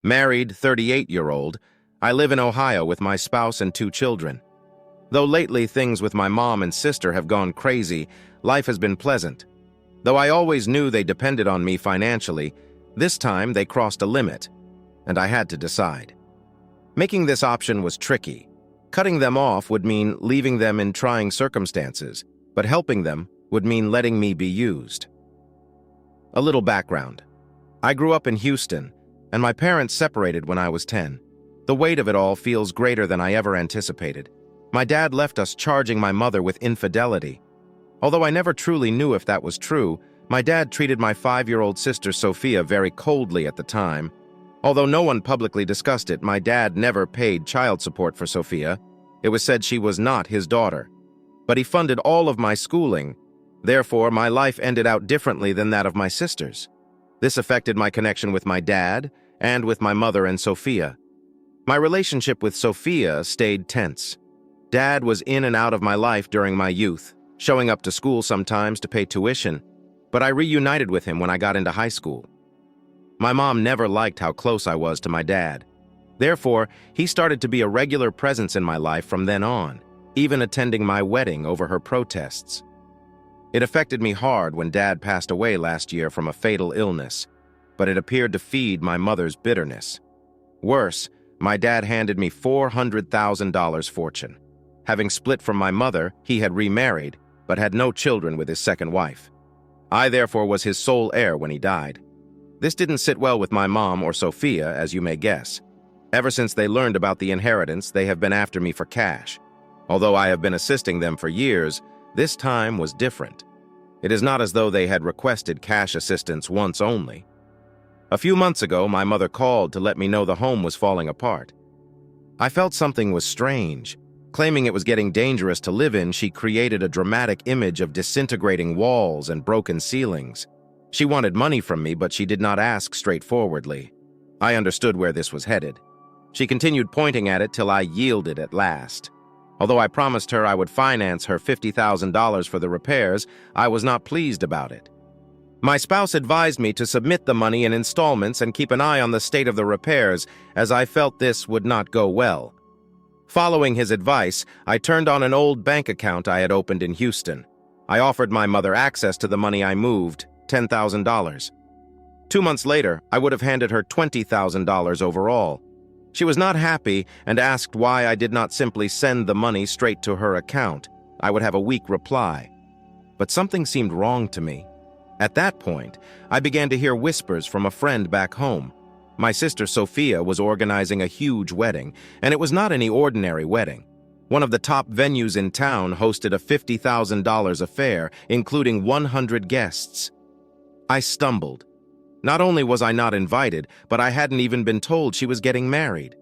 Married, 38-year-old, I live in Ohio with my spouse and 2 children. Though lately things with my mom and sister have gone crazy, life has been pleasant. Though I always knew they depended on me financially, this time they crossed a limit, and I had to decide. Making this option was tricky. Cutting them off would mean leaving them in trying circumstances, but helping them would mean letting me be used. A little background. I grew up in Houston, and my parents separated when I was 10. The weight of it all feels greater than I ever anticipated. My dad left us charging my mother with infidelity. Although I never truly knew if that was true, my dad treated my 5-year-old sister Sophia very coldly at the time. Although no one publicly discussed it, my dad never paid child support for Sophia. It was said she was not his daughter. But he funded all of my schooling. Therefore, my life ended out differently than that of my sisters. This affected my connection with my dad and with my mother and Sophia. My relationship with Sophia stayed tense. Dad was in and out of my life during my youth, showing up to school sometimes to pay tuition, but I reunited with him when I got into high school. My mom never liked how close I was to my dad. Therefore, he started to be a regular presence in my life from then on, even attending my wedding over her protests. It affected me hard when Dad passed away last year from a fatal illness, but it appeared to feed my mother's bitterness. Worse, my dad handed me $400,000 fortune. Having split from my mother, he had remarried, but had no children with his second wife. I therefore was his sole heir when he died. This didn't sit well with my mom or Sophia, as you may guess. Ever since they learned about the inheritance, they have been after me for cash. Although I have been assisting them for years, this time was different. It is not as though they had requested cash assistance once only. A few months ago, my mother called to let me know the home was falling apart. I felt something was strange. Claiming it was getting dangerous to live in, she created a dramatic image of disintegrating walls and broken ceilings. She wanted money from me, but she did not ask straightforwardly. I understood where this was headed. She continued pointing at it till I yielded at last. Although I promised her I would finance her $50,000 for the repairs, I was not pleased about it. My spouse advised me to submit the money in installments and keep an eye on the state of the repairs, as I felt this would not go well. Following his advice, I turned on an old bank account I had opened in Houston. I offered my mother access to the money I moved, $10,000. 2 months later, I would have handed her $20,000 overall. She was not happy and asked why I did not simply send the money straight to her account. I would have a weak reply. But something seemed wrong to me. At that point, I began to hear whispers from a friend back home. My sister Sophia was organizing a huge wedding, and it was not any ordinary wedding. One of the top venues in town hosted a $50,000 affair, including 100 guests. I stumbled. Not only was I not invited, but I hadn't even been told she was getting married.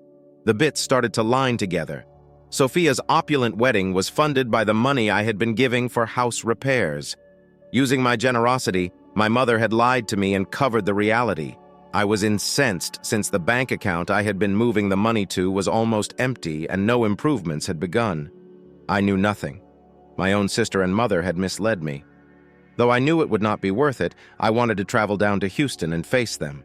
The bits started to line together. Sophia's opulent wedding was funded by the money I had been giving for house repairs. Using my generosity, my mother had lied to me and covered the reality. I was incensed since the bank account I had been moving the money to was almost empty and no improvements had begun. I knew nothing. My own sister and mother had misled me. Though I knew it would not be worth it, I wanted to travel down to Houston and face them.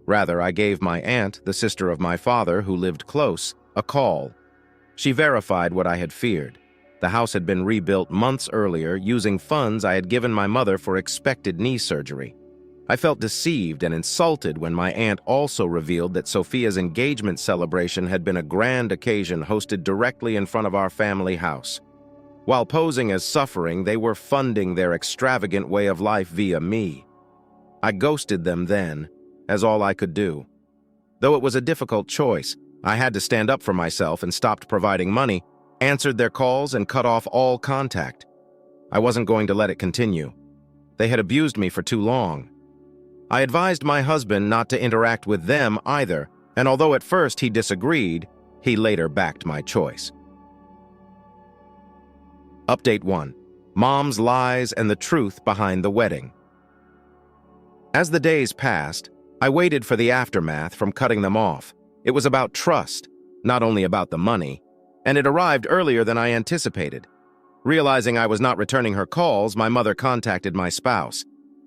Rather, I gave my aunt, the sister of my father, who lived close, a call. She verified what I had feared. The house had been rebuilt months earlier using funds I had given my mother for expected knee surgery. I felt deceived and insulted when my aunt also revealed that Sophia's engagement celebration had been a grand occasion hosted directly in front of our family house. While posing as suffering, they were funding their extravagant way of life via me. I ghosted them then, as all I could do. Though it was a difficult choice, I had to stand up for myself and stopped providing money, answered their calls, and cut off all contact. I wasn't going to let it continue. They had abused me for too long. I advised my husband not to interact with them either, and although at first he disagreed, he later backed my choice. Update 1. Mom's lies and the truth behind the wedding. As the days passed, I waited for the aftermath from cutting them off. It was about trust, not only about the money, and it arrived earlier than I anticipated. Realizing I was not returning her calls, my mother contacted my spouse.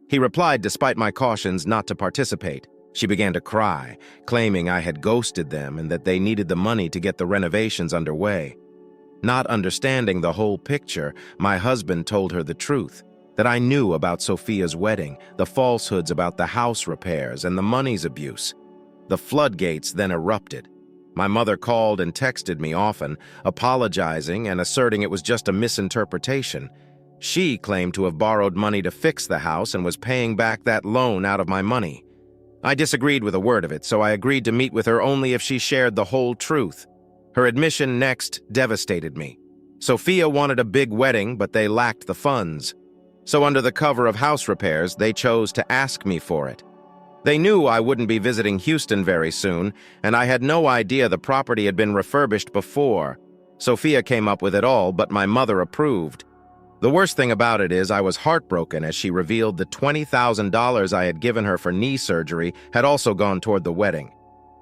He replied despite my cautions not to participate. She began to cry, claiming I had ghosted them and that they needed the money to get the renovations underway. Not understanding the whole picture, my husband told her the truth, that I knew about Sophia's wedding, the falsehoods about the house repairs, and the money's abuse. The floodgates then erupted. My mother called and texted me often, apologizing and asserting it was just a misinterpretation. She claimed to have borrowed money to fix the house and was paying back that loan out of my money. I disagreed with a word of it, so I agreed to meet with her only if she shared the whole truth. Her admission next devastated me. Sophia wanted a big wedding, but they lacked the funds. So under the cover of house repairs, they chose to ask me for it. They knew I wouldn't be visiting Houston very soon, and I had no idea the property had been refurbished before. Sophia came up with it all, but my mother approved. The worst thing about it is I was heartbroken as she revealed the $20,000 I had given her for knee surgery had also gone toward the wedding.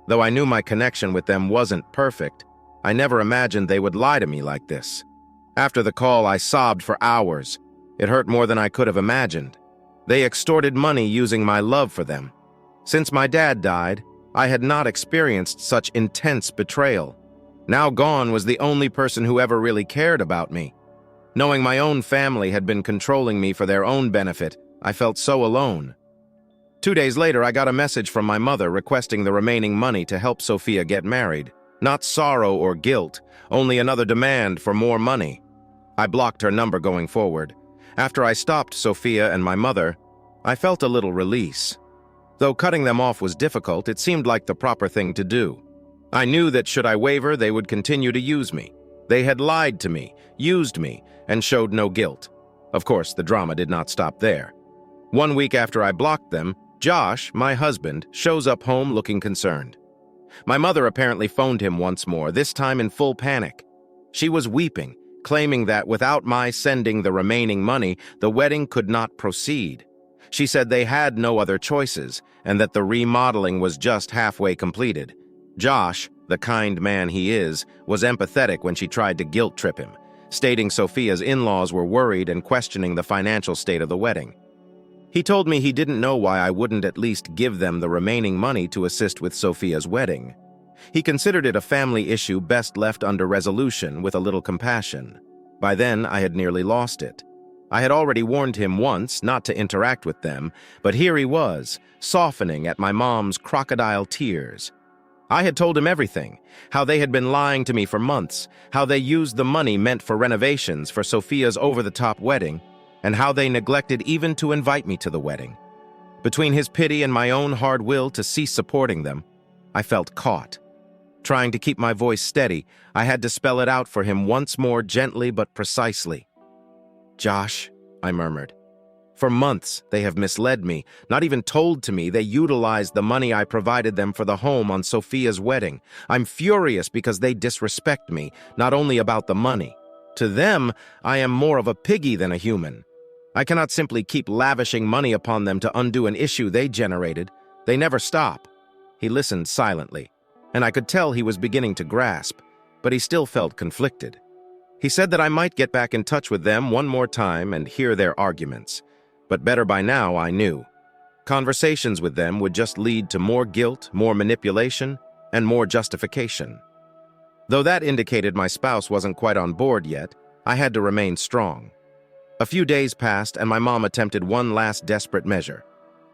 Though I knew my connection with them wasn't perfect, I never imagined they would lie to me like this. After the call, I sobbed for hours. It hurt more than I could have imagined. They extorted money using my love for them. Since my dad died, I had not experienced such intense betrayal. Now gone was the only person who ever really cared about me. Knowing my own family had been controlling me for their own benefit, I felt so alone. 2 days later, I got a message from my mother requesting the remaining money to help Sophia get married. Not sorrow or guilt, only another demand for more money. I blocked her number going forward. After I stopped Sophia and my mother, I felt a little release. Though cutting them off was difficult, it seemed like the proper thing to do. I knew that should I waver, they would continue to use me. They had lied to me, used me, and showed no guilt. Of course, the drama did not stop there. 1 week after I blocked them, Josh, my husband, shows up home looking concerned. My mother apparently phoned him once more, this time in full panic. She was weeping, claiming that without my sending the remaining money, the wedding could not proceed. She said they had no other choices, and that the remodeling was just halfway completed. Josh, the kind man he is, was empathetic when she tried to guilt trip him, stating Sophia's in-laws were worried and questioning the financial state of the wedding. He told me he didn't know why I wouldn't at least give them the remaining money to assist with Sophia's wedding. He considered it a family issue best left under resolution with a little compassion. By then, I had nearly lost it. I had already warned him once not to interact with them, but here he was, softening at my mom's crocodile tears. I had told him everything, how they had been lying to me for months, how they used the money meant for renovations for Sophia's over-the-top wedding, and how they neglected even to invite me to the wedding. Between his pity and my own hard will to cease supporting them, I felt caught. Trying to keep my voice steady, I had to spell it out for him once more gently but precisely. "Josh," I murmured. "For months, they have misled me, not even told to me they utilized the money I provided them for the home on Sophia's wedding. I'm furious because they disrespect me, not only about the money. To them, I am more of a piggy than a human. I cannot simply keep lavishing money upon them to undo an issue they generated. They never stop." He listened silently, and I could tell he was beginning to grasp, but he still felt conflicted. He said that I might get back in touch with them one more time and hear their arguments. But better by now, I knew. Conversations with them would just lead to more guilt, more manipulation, and more justification. Though that indicated my spouse wasn't quite on board yet, I had to remain strong. A few days passed and my mom attempted one last desperate measure.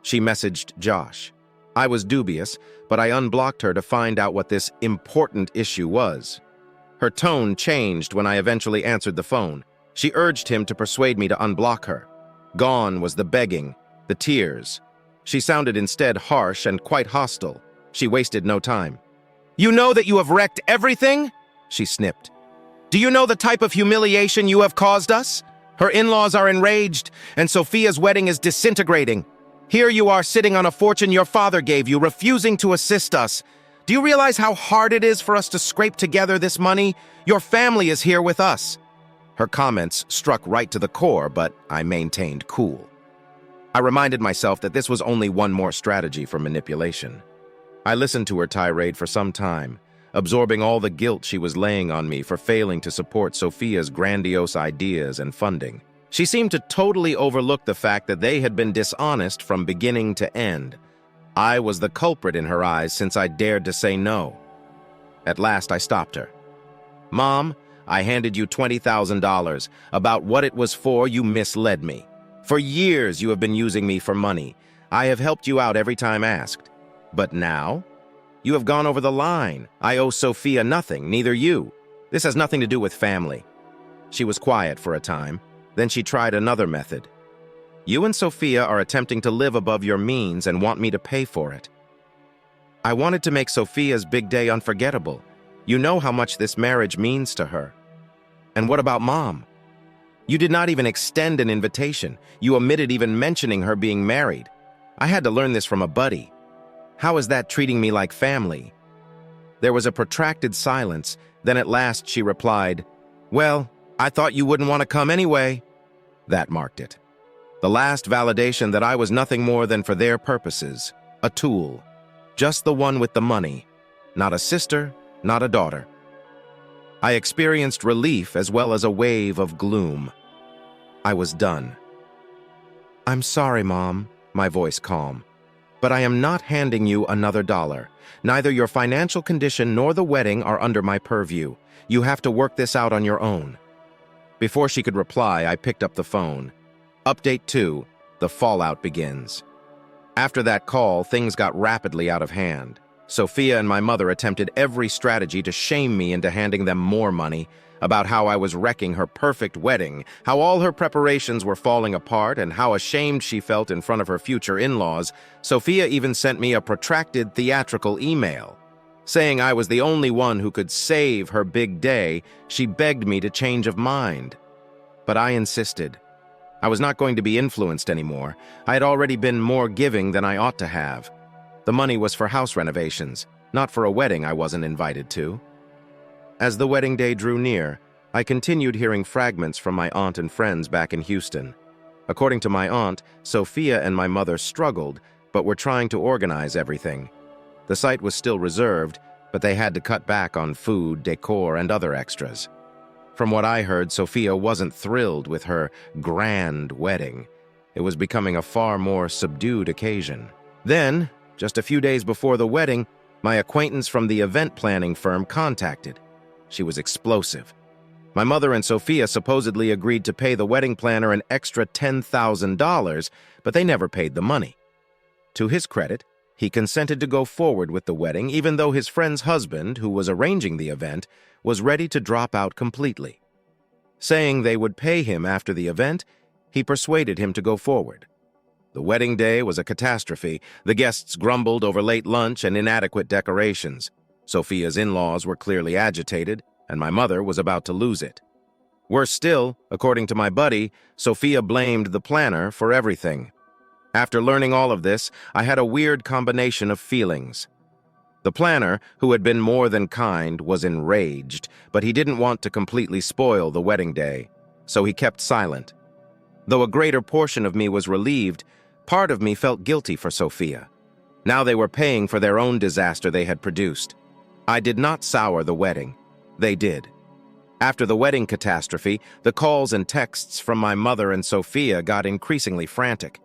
She messaged Josh. I was dubious, but I unblocked her to find out what this important issue was. Her tone changed when I eventually answered the phone. She urged him to persuade me to unblock her. Gone was the begging, the tears. She sounded instead harsh and quite hostile. She wasted no time. "You know that you have wrecked everything?" she snipped. "Do you know the type of humiliation you have caused us? Her in-laws are enraged, and Sophia's wedding is disintegrating. Here you are sitting on a fortune your father gave you, refusing to assist us. Do you realize how hard it is for us to scrape together this money? Your family is here with us." Her comments struck right to the core, but I maintained cool. I reminded myself that this was only one more strategy for manipulation. I listened to her tirade for some time, absorbing all the guilt she was laying on me for failing to support Sophia's grandiose ideas and funding. She seemed to totally overlook the fact that they had been dishonest from beginning to end. I was the culprit in her eyes since I dared to say no. At last, I stopped her. "Mom, I handed you $20,000. About what it was for, you misled me. For years, you have been using me for money. I have helped you out every time asked. But now? You have gone over the line. I owe Sophia nothing, neither you. This has nothing to do with family." She was quiet for a time. Then she tried another method. "You and Sophia are attempting to live above your means and want me to pay for it." I wanted to make Sophia's big day unforgettable. You know how much this marriage means to her. "And what about Mom? You did not even extend an invitation. You omitted even mentioning her being married. I had to learn this from a buddy. How is that treating me like family?" There was a protracted silence. Then at last she replied, "Well, I thought you wouldn't want to come anyway." That marked it. The last validation that I was nothing more than for their purposes, a tool. Just the one with the money. Not a sister, not a daughter. I experienced relief as well as a wave of gloom. I was done. "I'm sorry, Mom," my voice calm, "but I am not handing you another dollar. Neither your financial condition nor the wedding are under my purview. You have to work this out on your own." Before she could reply, I picked up the phone. Update 2, the fallout begins. After that call, things got rapidly out of hand. Sophia and my mother attempted every strategy to shame me into handing them more money, about how I was wrecking her perfect wedding, how all her preparations were falling apart, and how ashamed she felt in front of her future in-laws. Sophia even sent me a protracted theatrical email. Saying I was the only one who could save her big day, she begged me to change of mind. But I insisted. I was not going to be influenced anymore. I had already been more giving than I ought to have. The money was for house renovations, not for a wedding I wasn't invited to. As the wedding day drew near, I continued hearing fragments from my aunt and friends back in Houston. According to my aunt, Sophia and my mother struggled, but were trying to organize everything. The site was still reserved, but they had to cut back on food, decor, and other extras. From what I heard, Sophia wasn't thrilled with her grand wedding. It was becoming a far more subdued occasion. Then, just a few days before the wedding, my acquaintance from the event planning firm contacted. She was explosive. My mother and Sophia supposedly agreed to pay the wedding planner an extra $10,000, but they never paid the money. To his credit, he consented to go forward with the wedding, even though his friend's husband, who was arranging the event, was ready to drop out completely. Saying they would pay him after the event, he persuaded him to go forward. The wedding day was a catastrophe. The guests grumbled over late lunch and inadequate decorations. Sophia's in-laws were clearly agitated, and my mother was about to lose it. Worse still, according to my buddy, Sophia blamed the planner for everything. After learning all of this, I had a weird combination of feelings. The planner, who had been more than kind, was enraged, but he didn't want to completely spoil the wedding day, so he kept silent. Though a greater portion of me was relieved, part of me felt guilty for Sophia. Now they were paying for their own disaster they had produced. I did not sour the wedding. They did. After the wedding catastrophe, the calls and texts from my mother and Sophia got increasingly frantic.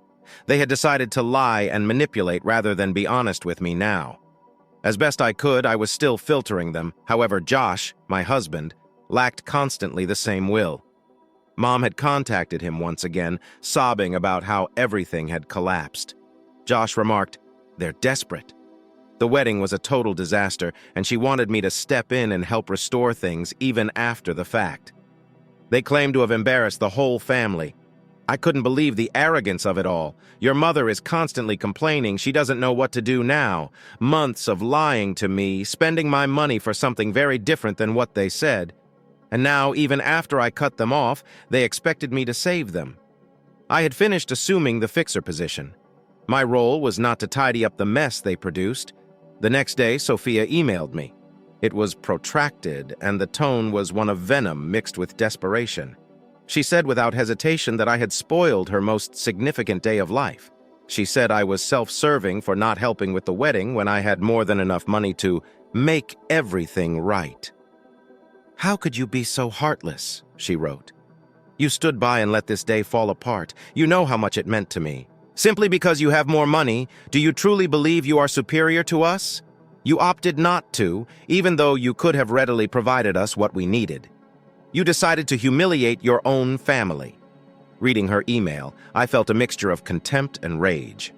They had decided to lie and manipulate rather than be honest with me now. As best I could, I was still filtering them. However, Josh, my husband, lacked constantly the same will. Mom had contacted him once again, sobbing about how everything had collapsed. Josh remarked, "They're desperate." The wedding was a total disaster, and she wanted me to step in and help restore things even after the fact. They claimed to have embarrassed the whole family. I couldn't believe the arrogance of it all. Your mother is constantly complaining she doesn't know what to do now. Months of lying to me, spending my money for something very different than what they said. And now, even after I cut them off, they expected me to save them. I had finished assuming the fixer position. My role was not to tidy up the mess they produced. The next day, Sophia emailed me. It was protracted, and the tone was one of venom mixed with desperation. She said without hesitation that I had spoiled her most significant day of life. She said I was self-serving for not helping with the wedding when I had more than enough money to make everything right. "How could you be so heartless?" she wrote. "You stood by and let this day fall apart. You know how much it meant to me. Simply because you have more money, do you truly believe you are superior to us? You opted not to, even though you could have readily provided us what we needed. You decided to humiliate your own family. Reading her email, I felt a mixture of contempt and rage.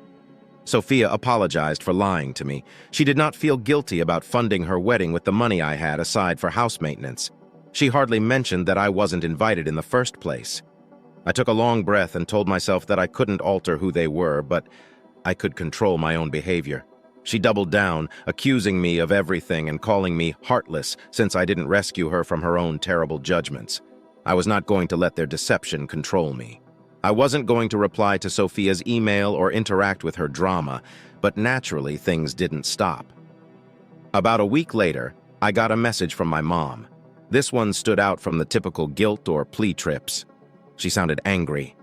Sophia apologized for lying to me. She did not feel guilty about funding her wedding with the money I had aside for house maintenance. She hardly mentioned that I wasn't invited in the first place. I took a long breath and told myself that I couldn't alter who they were, but I could control my own behavior. She doubled down, accusing me of everything and calling me heartless since I didn't rescue her from her own terrible judgments. I was not going to let their deception control me. I wasn't going to reply to Sophia's email or interact with her drama, but naturally things didn't stop. About a week later, I got a message from my mom. This one stood out from the typical guilt or plea trips. She sounded angry.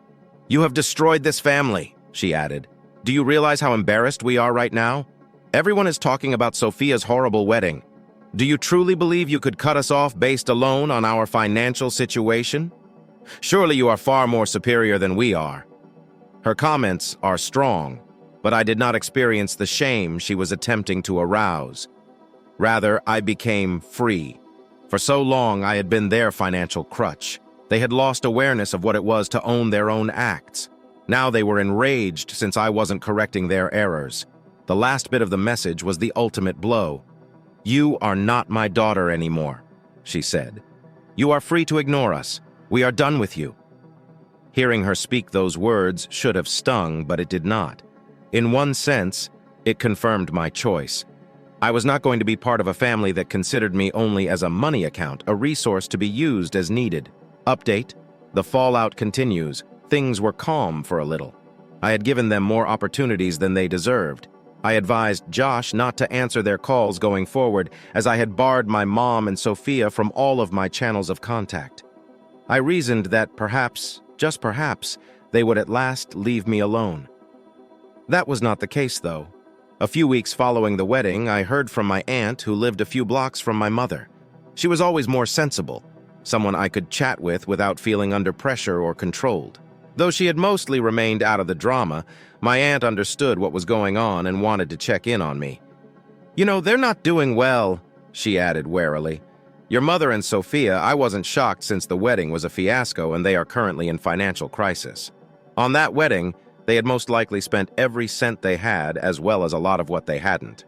"You have destroyed this family," she added. "Do you realize how embarrassed we are right now? Everyone is talking about Sophia's horrible wedding. Do you truly believe you could cut us off based alone on our financial situation? Surely you are far more superior than we are." Her comments are strong, but I did not experience the shame she was attempting to arouse. Rather, I became free. For so long, I had been their financial crutch. They had lost awareness of what it was to own their own acts. Now they were enraged since I wasn't correcting their errors. The last bit of the message was the ultimate blow. "You are not my daughter anymore," she said. "You are free to ignore us. We are done with you." Hearing her speak those words should have stung, but it did not. In one sense, it confirmed my choice. I was not going to be part of a family that considered me only as a money account, a resource to be used as needed. Update: the fallout continues. Things were calm for a little. I had given them more opportunities than they deserved. I advised Josh not to answer their calls going forward, as I had barred my mom and Sophia from all of my channels of contact. I reasoned that perhaps, just perhaps, they would at last leave me alone. That was not the case, though. A few weeks following the wedding, I heard from my aunt who lived a few blocks from my mother. She was always more sensible, someone I could chat with without feeling under pressure or controlled. Though she had mostly remained out of the drama, my aunt understood what was going on and wanted to check in on me. "You know, they're not doing well," she added warily. "Your mother and Sophia, I wasn't shocked since the wedding was a fiasco and they are currently in financial crisis. On that wedding, they had most likely spent every cent they had as well as a lot of what they hadn't."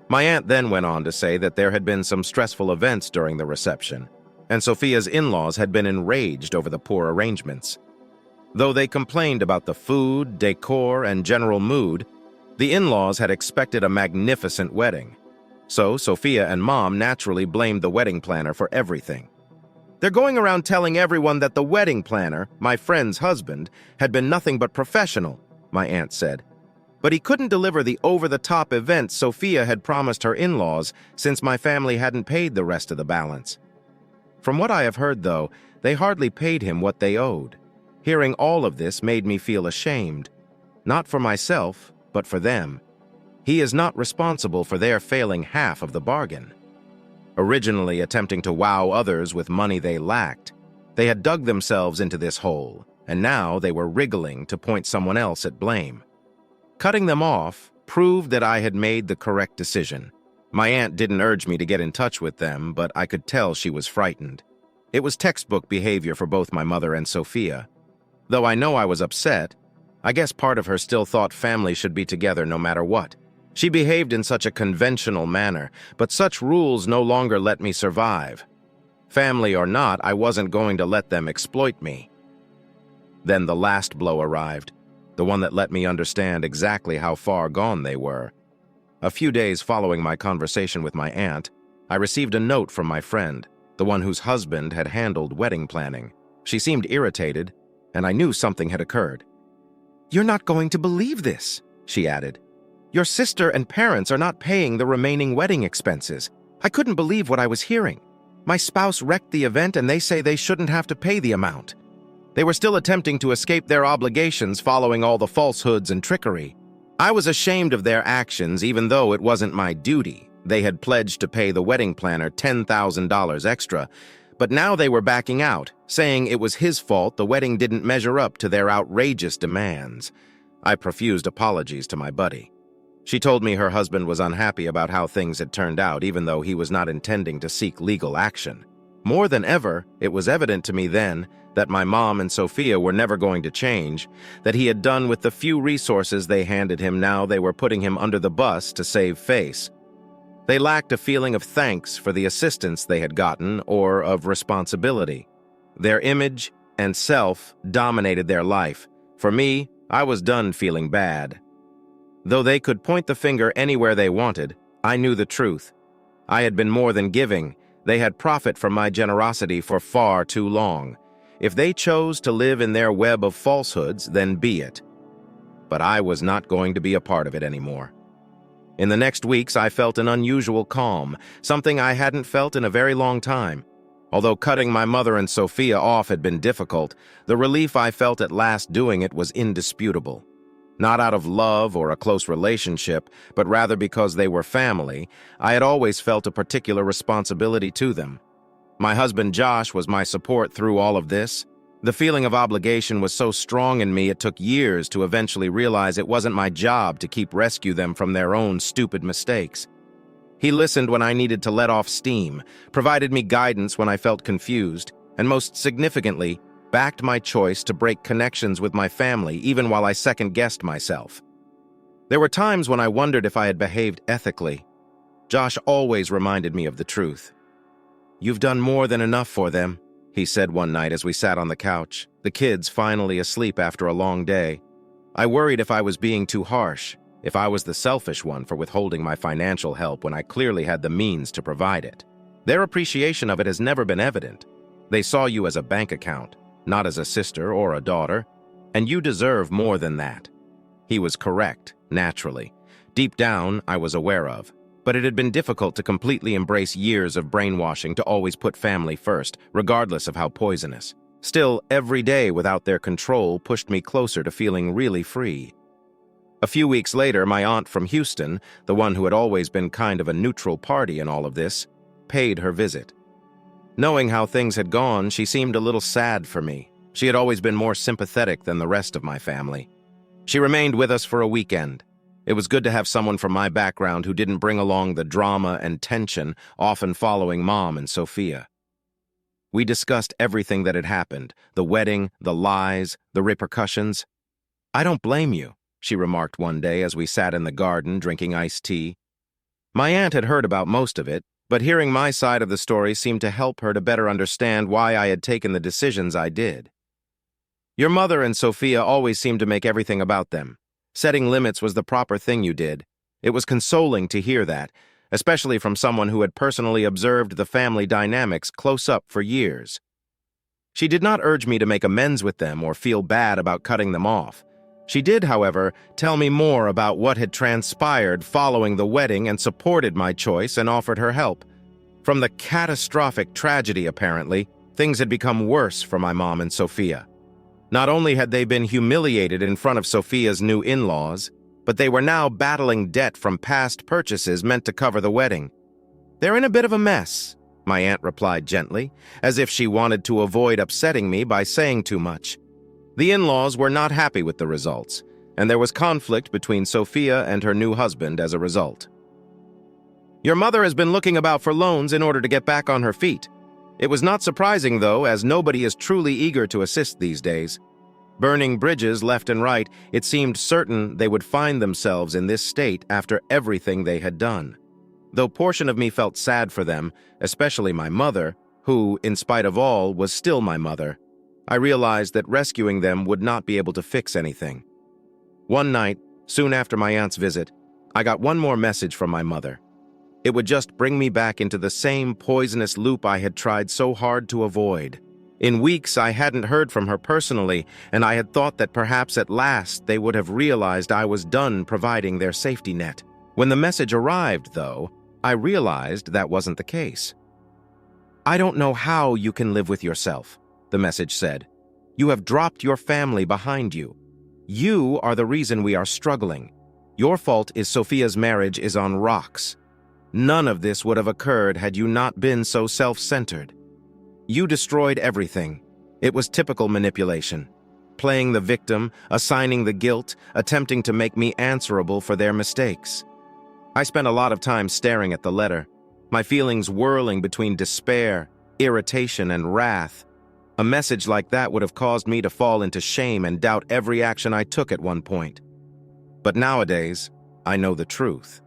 My aunt then went on to say that there had been some stressful events during the reception, and Sophia's in-laws had been enraged over the poor arrangements. Though they complained about the food, decor, and general mood, the in-laws had expected a magnificent wedding. So Sophia and Mom naturally blamed the wedding planner for everything. "They're going around telling everyone that the wedding planner, my friend's husband, had been nothing but professional," my aunt said. "But he couldn't deliver the over-the-top event Sophia had promised her in-laws since my family hadn't paid the rest of the balance." From what I have heard, though, they hardly paid him what they owed. Hearing all of this made me feel ashamed. Not for myself, but for them. He is not responsible for their failing half of the bargain. Originally attempting to wow others with money they lacked, they had dug themselves into this hole, and now they were wriggling to point someone else at blame. Cutting them off proved that I had made the correct decision. My aunt didn't urge me to get in touch with them, but I could tell she was frightened. It was textbook behavior for both my mother and Sophia. Though I know I was upset, I guess part of her still thought family should be together no matter what. She behaved in such a conventional manner, but such rules no longer let me survive. Family or not, I wasn't going to let them exploit me. Then the last blow arrived, the one that let me understand exactly how far gone they were. A few days following my conversation with my aunt, I received a note from my friend, the one whose husband had handled wedding planning. She seemed irritated, and I knew something had occurred. "You're not going to believe this," she added. "Your sister and parents are not paying the remaining wedding expenses. I couldn't believe what I was hearing. My spouse wrecked the event and they say they shouldn't have to pay the amount. They were still attempting to escape their obligations following all the falsehoods and trickery. I was ashamed of their actions even though it wasn't my duty. They had pledged to pay the wedding planner $10,000 extra, but now they were backing out, saying it was his fault the wedding didn't measure up to their outrageous demands. I profused apologies to my buddy. She told me her husband was unhappy about how things had turned out, even though he was not intending to seek legal action. More than ever, it was evident to me then that my mom and Sophia were never going to change, that he had done with the few resources they handed him. Now they were putting him under the bus to save face. They lacked a feeling of thanks for the assistance they had gotten or of responsibility. Their image and self dominated their life. For me, I was done feeling bad. Though they could point the finger anywhere they wanted, I knew the truth. I had been more than giving. They had profit from my generosity for far too long. If they chose to live in their web of falsehoods, then be it. But I was not going to be a part of it anymore. In the next weeks, I felt an unusual calm, something I hadn't felt in a very long time. Although cutting my mother and Sophia off had been difficult, the relief I felt at last doing it was indisputable. Not out of love or a close relationship, but rather because they were family, I had always felt a particular responsibility to them. My husband Josh was my support through all of this. The feeling of obligation was so strong in me it took years to eventually realize it wasn't my job to keep rescue them from their own stupid mistakes. He listened when I needed to let off steam, provided me guidance when I felt confused, and most significantly, backed my choice to break connections with my family even while I second-guessed myself. There were times when I wondered if I had behaved ethically. Josh always reminded me of the truth. "You've done more than enough for them," he said one night as we sat on the couch, the kids finally asleep after a long day. I worried if I was being too harsh, if I was the selfish one for withholding my financial help when I clearly had the means to provide it. Their appreciation of it has never been evident. They saw you as a bank account, not as a sister or a daughter, and you deserve more than that. He was correct, naturally. Deep down, I was aware of. But it had been difficult to completely embrace years of brainwashing to always put family first, regardless of how poisonous. Still, every day without their control pushed me closer to feeling really free. A few weeks later, my aunt from Houston, the one who had always been kind of a neutral party in all of this, paid her visit. Knowing how things had gone, she seemed a little sad for me. She had always been more sympathetic than the rest of my family. She remained with us for a weekend. It was good to have someone from my background who didn't bring along the drama and tension often following Mom and Sophia. We discussed everything that had happened, the wedding, the lies, the repercussions. "I don't blame you," she remarked one day as we sat in the garden drinking iced tea. My aunt had heard about most of it, but hearing my side of the story seemed to help her to better understand why I had taken the decisions I did. "Your mother and Sophia always seemed to make everything about them. Setting limits was the proper thing you did. It was consoling to hear that, especially from someone who had personally observed the family dynamics close up for years. She did not urge me to make amends with them or feel bad about cutting them off. She did, however, tell me more about what had transpired following the wedding and supported my choice and offered her help. From the catastrophic tragedy, apparently, things had become worse for my mom and Sophia. Not only had they been humiliated in front of Sophia's new in-laws, but they were now battling debt from past purchases meant to cover the wedding. "They're in a bit of a mess," my aunt replied gently, as if she wanted to avoid upsetting me by saying too much. The in-laws were not happy with the results, and there was conflict between Sophia and her new husband as a result. "Your mother has been looking about for loans in order to get back on her feet. It was not surprising, though, as nobody is truly eager to assist these days. Burning bridges left and right, it seemed certain they would find themselves in this state after everything they had done. Though portion of me felt sad for them, especially my mother, who, in spite of all, was still my mother, I realized that rescuing them would not be able to fix anything. One night, soon after my aunt's visit, I got one more message from my mother. It would just bring me back into the same poisonous loop I had tried so hard to avoid. In weeks, I hadn't heard from her personally, and I had thought that perhaps at last they would have realized I was done providing their safety net. When the message arrived, though, I realized that wasn't the case. "I don't know how you can live with yourself," the message said. "You have dropped your family behind you. You are the reason we are struggling. Your fault is Sophia's marriage is on rocks. None of this would have occurred had you not been so self-centered. You destroyed everything. It was typical manipulation. playing the victim, assigning the guilt, attempting to make me answerable for their mistakes. I spent a lot of time staring at the letter, my feelings whirling between despair, irritation, and wrath. A message like that would have caused me to fall into shame and doubt every action I took at one point. But nowadays, I know the truth.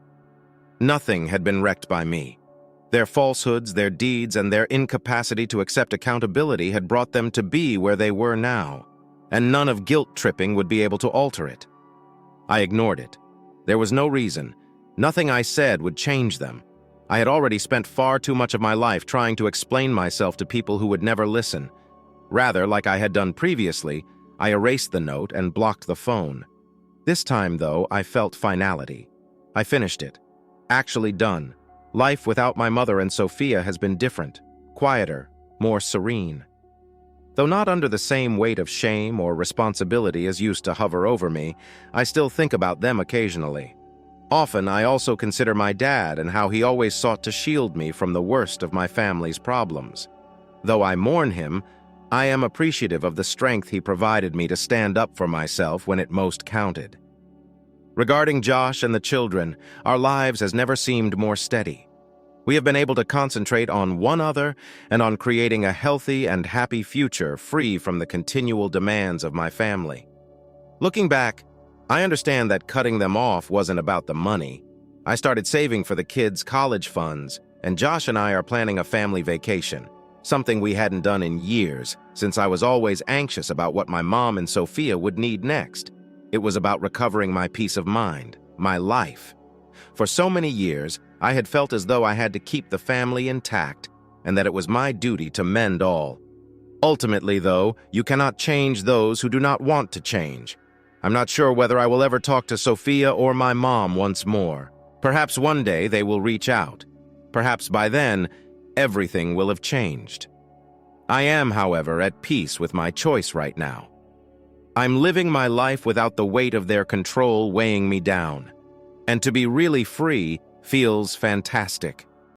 Nothing had been wrecked by me. Their falsehoods, their deeds, and their incapacity to accept accountability had brought them to be where they were now, and none of guilt-tripping would be able to alter it. I ignored it. There was no reason. Nothing I said would change them. I had already spent far too much of my life trying to explain myself to people who would never listen. Rather, like I had done previously, I erased the note and blocked the phone. This time, though, I felt finality. I finished it. Actually done. Life without my mother and Sophia has been different, quieter, more serene. Though not under the same weight of shame or responsibility as used to hover over me, I still think about them occasionally. Often, I also consider my dad and how he always sought to shield me from the worst of my family's problems. Though I mourn him, I am appreciative of the strength he provided me to stand up for myself when it most counted. Regarding Josh and the children, our lives has never seemed more steady. We have been able to concentrate on one another and on creating a healthy and happy future free from the continual demands of my family. Looking back, I understand that cutting them off wasn't about the money. I started saving for the kids' college funds, and Josh and I are planning a family vacation, something we hadn't done in years, since I was always anxious about what my mom and Sophia would need next. It was about recovering my peace of mind, my life. For so many years, I had felt as though I had to keep the family intact and that it was my duty to mend all. Ultimately, though, you cannot change those who do not want to change. I'm not sure whether I will ever talk to Sophia or my mom once more. Perhaps one day they will reach out. Perhaps by then, everything will have changed. I am, however, at peace with my choice right now. I'm living my life without the weight of their control weighing me down. And to be really free feels fantastic.